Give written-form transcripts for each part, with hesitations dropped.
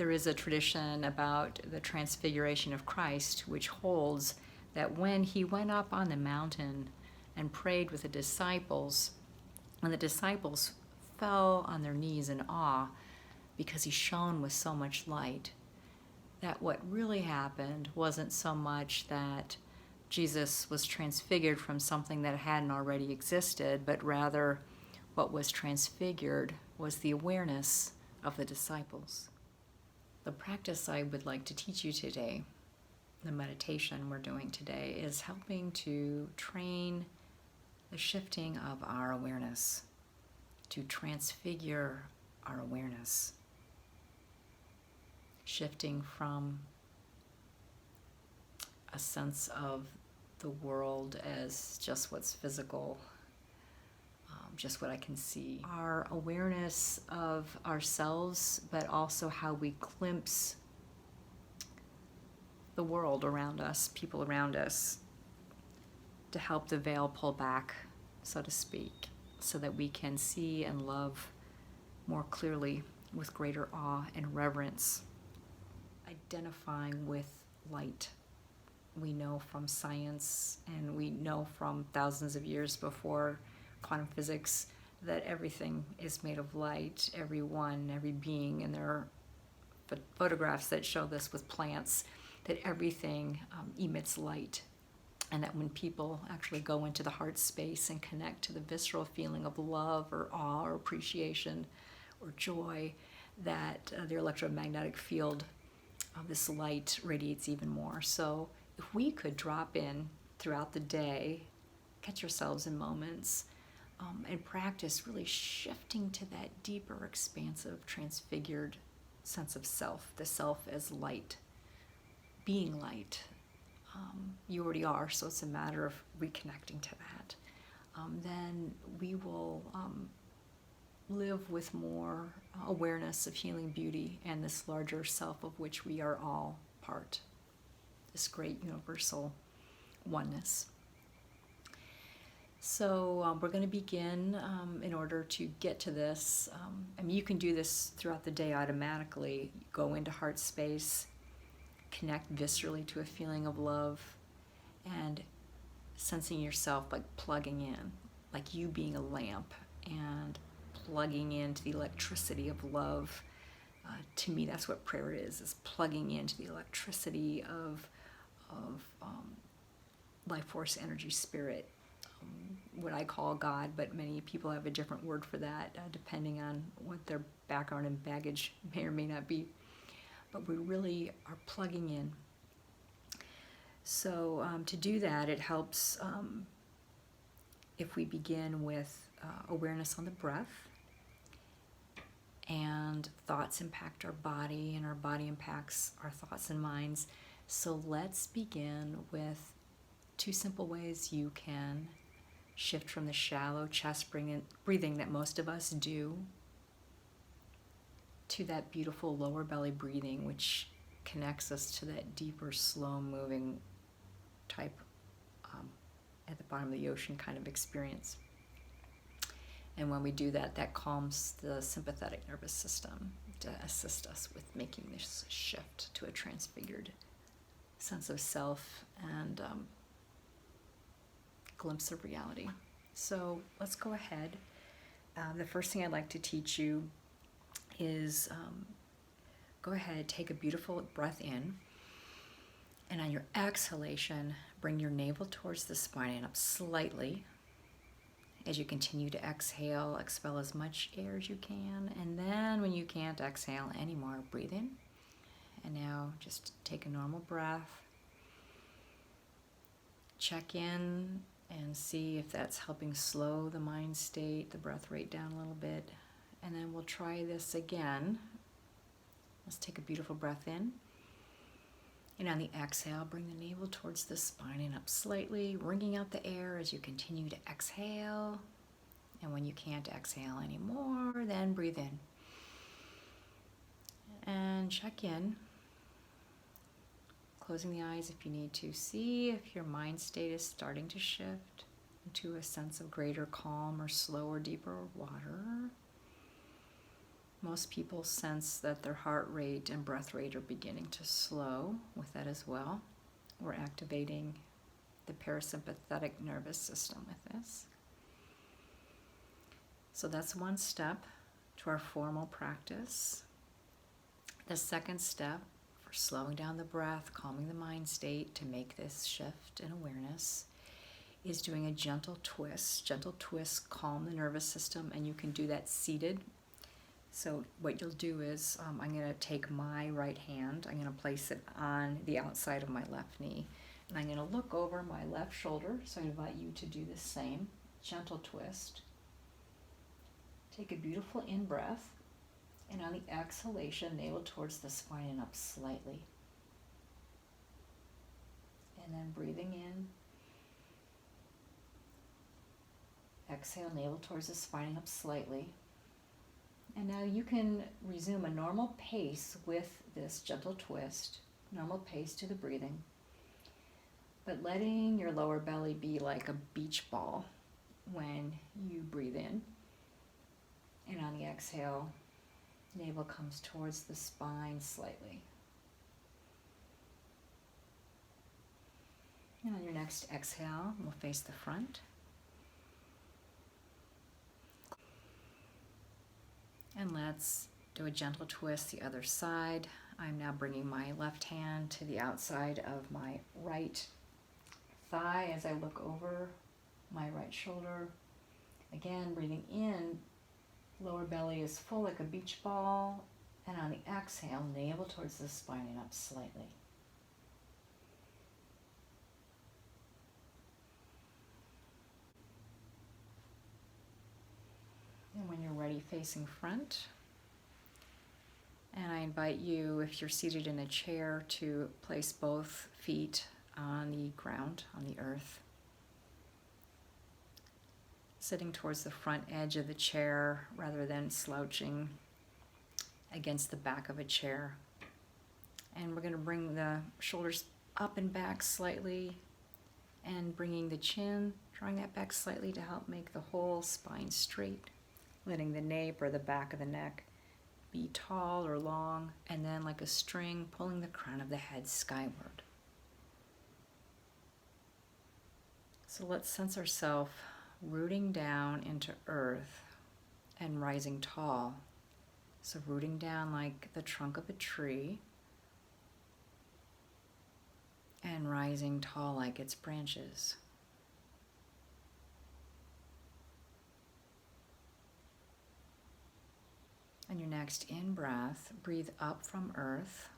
There is a tradition about the Transfiguration of Christ, which holds that when he went up on the mountain and prayed with the disciples, when the disciples fell on their knees in awe because he shone with so much light, that what really happened wasn't so much that Jesus was transfigured from something that hadn't already existed, but rather what was transfigured was the awareness of the disciples. The practice I would like to teach you today, the meditation we're doing today, is helping to train the shifting of our awareness, to transfigure our awareness. Shifting from a sense of the world as just what's physical, just what I can see. Our awareness of ourselves, but also how we glimpse the world around us, people around us, to help the veil pull back, so to speak, so that we can see and love more clearly with greater awe and reverence. Identifying with light. We know from science, and we know from thousands of years before quantum physics, that everything is made of light, everyone, every being, and there are photographs that show this with plants, that everything emits light, and that when people actually go into the heart space and connect to the visceral feeling of love or awe or appreciation or joy, that their electromagnetic field of this light radiates even more. So if we could drop in throughout the day, catch yourselves in moments, and practice really shifting to that deeper, expansive, transfigured sense of self, the self as light, being light. You already are, so it's a matter of reconnecting to that. Then we will live with more awareness of healing beauty and this larger self of which we are all part, this great universal oneness. So we're going to begin in order to get to this. You can do this throughout the day automatically. Go into heart space, connect viscerally to a feeling of love, and sensing yourself like plugging in, like you being a lamp and plugging into the electricity of love. To me, that's what prayer is plugging into the electricity of life force, energy, spirit. What I call God, but many people have a different word for that, depending on what their background and baggage may or may not be. But we really are plugging in. So to do that, it helps if we begin with awareness on the breath, and thoughts impact our body, and our body impacts our thoughts and minds. So let's begin with 2 simple ways you can shift from the shallow chest breathing that most of us do to that beautiful lower belly breathing, which connects us to that deeper, slow-moving type at the bottom of the ocean kind of experience. And when we do that, that calms the sympathetic nervous system to assist us with making this shift to a transfigured sense of self and glimpse of reality. So let's go ahead. The first thing I'd like to teach you is go ahead, take a beautiful breath in, and on your exhalation, bring your navel towards the spine and up slightly. As you continue to exhale, expel as much air as you can, and then when you can't exhale anymore, breathe in. And now just take a normal breath. Check in and see if that's helping slow the mind state, the breath rate down a little bit. And then we'll try this again. Let's take a beautiful breath in. And on the exhale, bring the navel towards the spine and up slightly, wringing out the air as you continue to exhale. And when you can't exhale anymore, then breathe in. And check in. Closing the eyes if you need to. See if your mind state is starting to shift into a sense of greater calm or slower, deeper water. Most people sense that their heart rate and breath rate are beginning to slow with that as well. We're activating the parasympathetic nervous system with this. So that's one step to our formal practice. The second step for slowing down the breath, calming the mind state to make this shift in awareness is doing a gentle twist. Gentle twists calm the nervous system, and you can do that seated. So what you'll do is I'm going to take my right hand, I'm going to place it on the outside of my left knee, and I'm going to look over my left shoulder. So I invite you to do the same. Gentle twist. Take a beautiful in-breath, and on the exhalation, navel towards the spine and up slightly. And then breathing in. Exhale, navel towards the spine and up slightly. And now you can resume a normal pace with this gentle twist, normal pace to the breathing, but letting your lower belly be like a beach ball when you breathe in. And on the exhale, navel comes towards the spine slightly. And on your next exhale, we'll face the front. And let's do a gentle twist the other side. I'm now bringing my left hand to the outside of my right thigh as I look over my right shoulder. Again, breathing in, lower belly is full like a beach ball. And on the exhale, navel towards the spine and up slightly. And when you're ready, facing front. And I invite you, if you're seated in a chair, to place both feet on the ground, on the earth. Sitting towards the front edge of the chair rather than slouching against the back of a chair. And we're going to bring the shoulders up and back slightly, and bringing the chin, drawing that back slightly to help make the whole spine straight. Letting the nape or the back of the neck be tall or long, and then like a string, pulling the crown of the head skyward. So let's sense ourselves rooting down into earth and rising tall. So rooting down like the trunk of a tree and rising tall like its branches. On your next in-breath, breathe up from earth,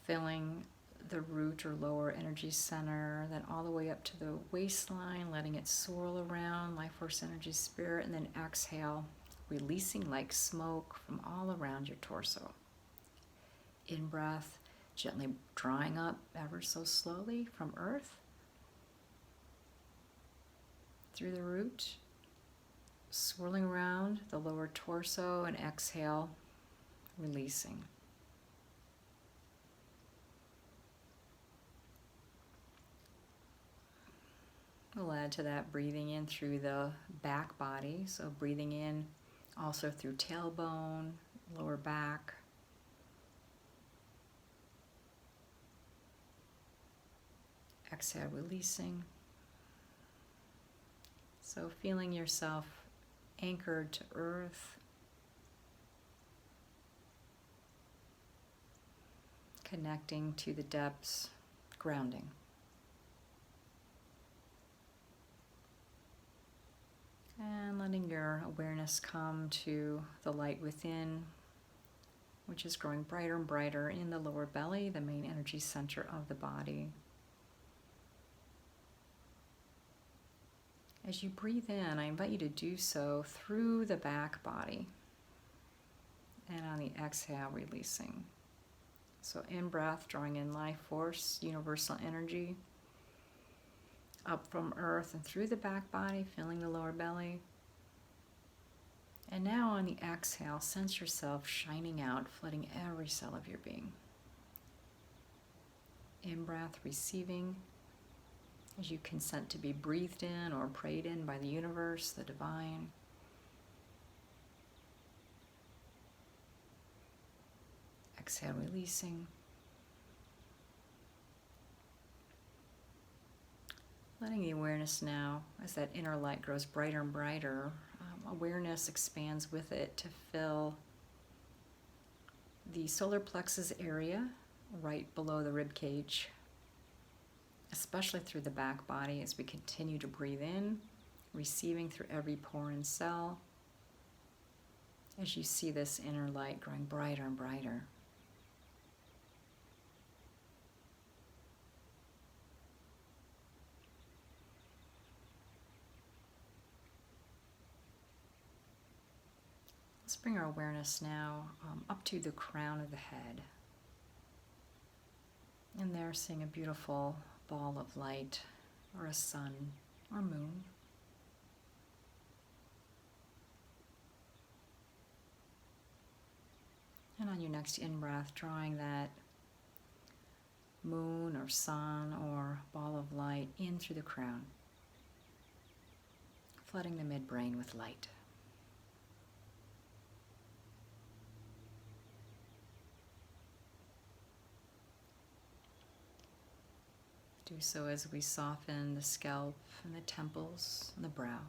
filling the root or lower energy center, then all the way up to the waistline, letting it swirl around, life force, energy, spirit, and then exhale, releasing like smoke from all around your torso. In-breath, gently drawing up ever so slowly from earth, through the root, swirling around the lower torso, and exhale, releasing. We'll add to that breathing in through the back body, so breathing in also through tailbone, lower back. Exhale, releasing. So feeling yourself anchored to earth, connecting to the depths, grounding. And letting your awareness come to the light within, which is growing brighter and brighter in the lower belly, the main energy center of the body. As you breathe in, I invite you to do so through the back body. And on the exhale, releasing. So in-breath, drawing in life force, universal energy, up from earth and through the back body, filling the lower belly. And now on the exhale, sense yourself shining out, flooding every cell of your being. In-breath, receiving, as you consent to be breathed in or prayed in by the universe, the divine. exhale, releasing. Letting the awareness now, as that inner light grows brighter and brighter, awareness expands with it to fill the solar plexus area right below the rib cage, especially through the back body as we continue to breathe in, receiving through every pore and cell, as you see this inner light growing brighter and brighter. Let's bring our awareness now up to the crown of the head. And there, seeing a beautiful ball of light, or a sun, or moon. And on your next in-breath, drawing that moon or sun or ball of light in through the crown, flooding the midbrain with light. Do so as we soften the scalp and the temples and the brow.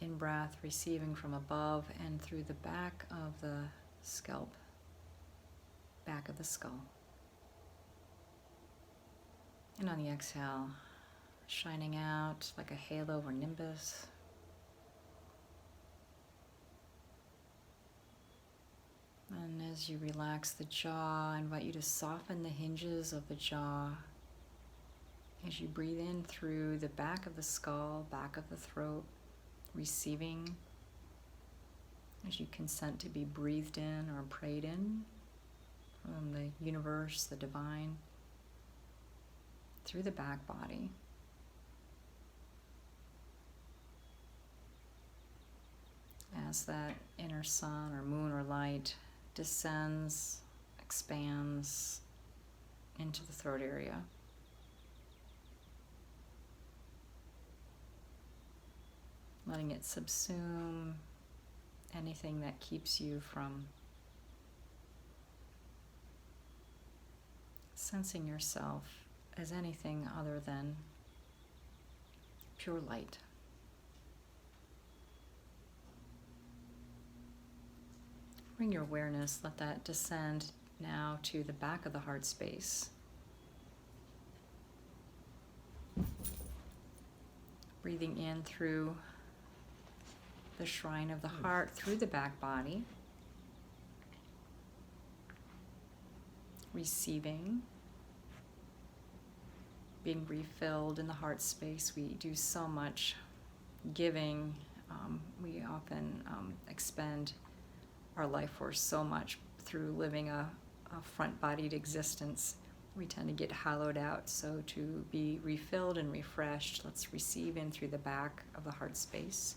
In breath, receiving from above and through the back of the scalp, back of the skull. And on the exhale, shining out like a halo or nimbus. And as you relax the jaw, I invite you to soften the hinges of the jaw as you breathe in through the back of the skull, back of the throat, receiving as you consent to be breathed in or prayed in from the universe, the divine, through the back body. As that inner sun or moon or light descends, expands into the throat area. Letting it subsume anything that keeps you from sensing yourself as anything other than pure light. Bring your awareness, let that descend now to the back of the heart space. Breathing in through the shrine of the heart, through the back body. Receiving, being refilled in the heart space. We do so much giving. We often expend our life force so much through living a front-bodied existence. We tend to get hollowed out. So to be refilled and refreshed, let's receive in through the back of the heart space.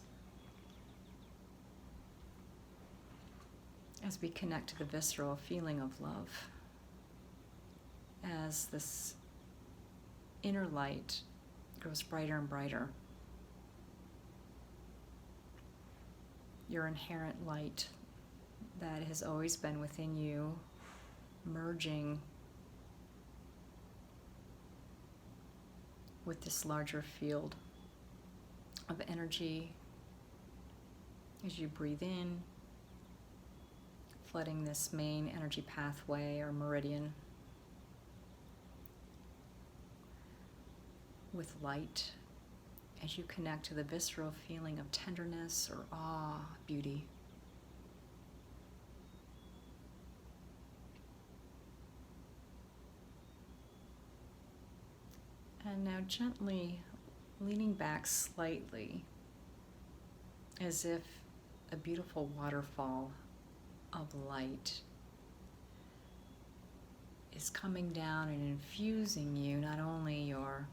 As we connect to the visceral feeling of love, as this inner light grows brighter and brighter, your inherent light that has always been within you, merging with this larger field of energy as you breathe in, flooding this main energy pathway or meridian with light as you connect to the visceral feeling of tenderness or awe, beauty. And now gently leaning back slightly as if a beautiful waterfall of light is coming down and infusing you, not only your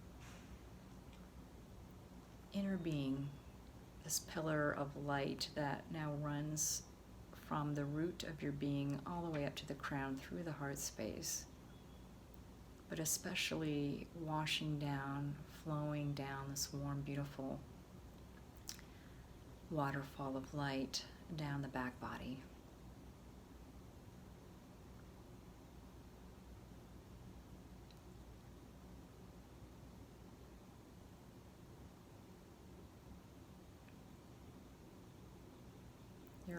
inner being, this pillar of light that now runs from the root of your being all the way up to the crown through the heart space, but especially washing down, flowing down this warm, beautiful waterfall of light down the back body.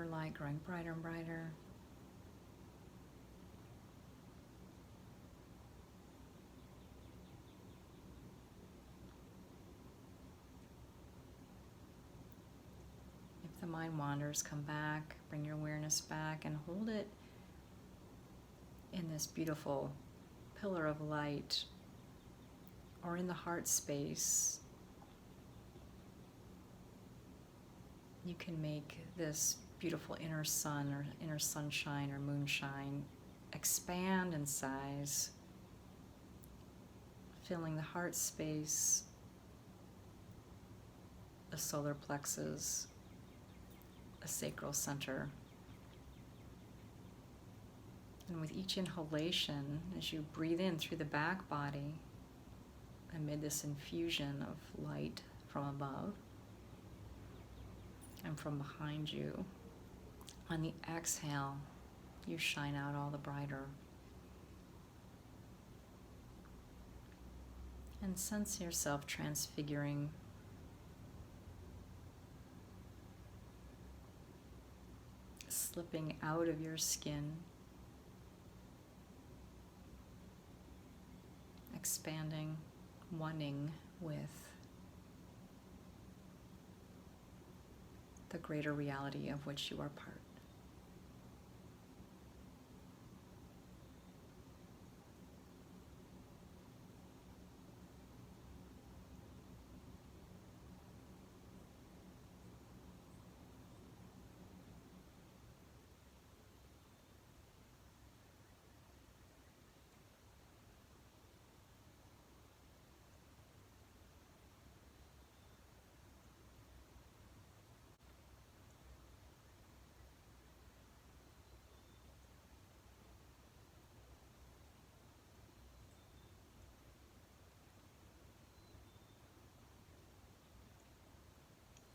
brighter light growing brighter and brighter. If the mind wanders, come back, bring your awareness back and hold it in this beautiful pillar of light or in the heart space. You can make this beautiful inner sun or inner sunshine or moonshine expand in size, filling the heart space, the solar plexus, the sacral center. And with each inhalation, as you breathe in through the back body, amid this infusion of light from above and from behind you, on the exhale, you shine out all the brighter. And sense yourself transfiguring. Slipping out of your skin, expanding, oneing with the greater reality of which you are part.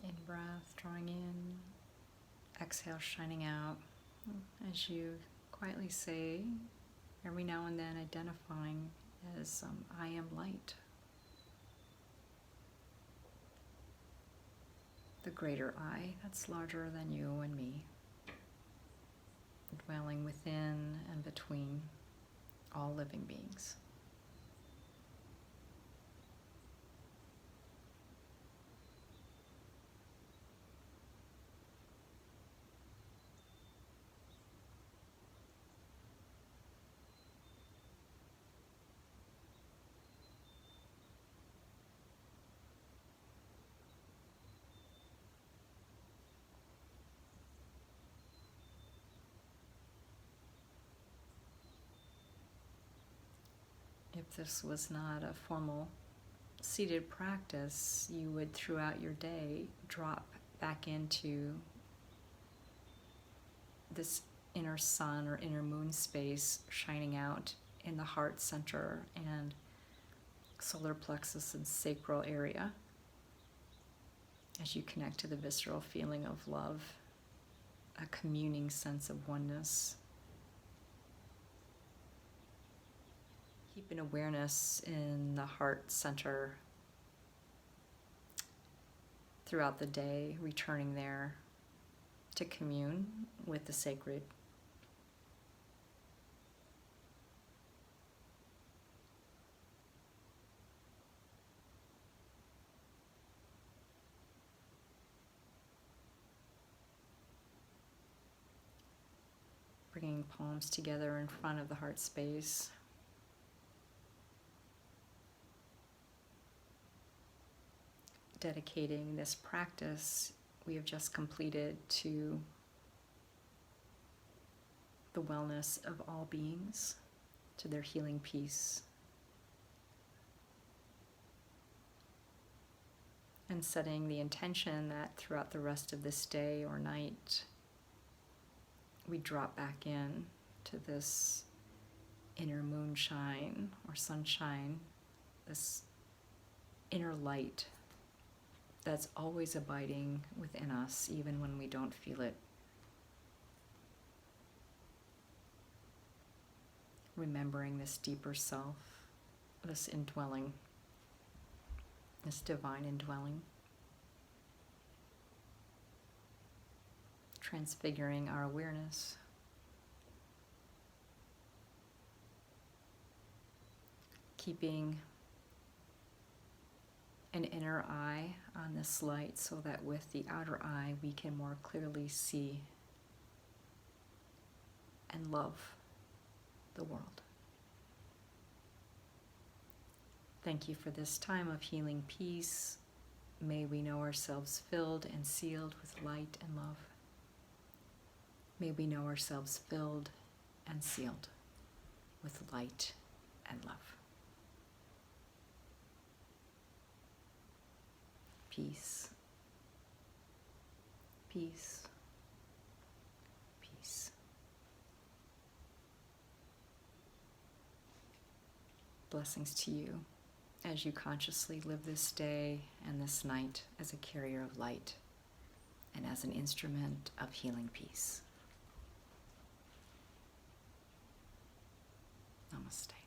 In-breath, drawing in, exhale, shining out. As you quietly say, every now and then identifying as I am light. The greater I that's larger than you and me, dwelling within and between all living beings. If this was not a formal seated practice, you would throughout your day drop back into this inner sun or inner moon space shining out in the heart center and solar plexus and sacral area as you connect to the visceral feeling of love, a communing sense of oneness. Keep an awareness in the heart center throughout the day, returning there to commune with the sacred. Bringing palms together in front of the heart space. Dedicating this practice we have just completed to the wellness of all beings, to their healing peace. And setting the intention that throughout the rest of this day or night, we drop back in to this inner moonshine or sunshine, this inner light that's always abiding within us, even when we don't feel it. Remembering this deeper self, this indwelling, this divine indwelling. transfiguring our awareness. Keeping an inner eye on this light so that with the outer eye we can more clearly see and love the world. Thank you for this time of healing peace. May we know ourselves filled and sealed with light and love. May we know ourselves filled and sealed with light and love. Peace, peace, peace. Blessings to you as you consciously live this day and this night as a carrier of light and as an instrument of healing peace. Namaste.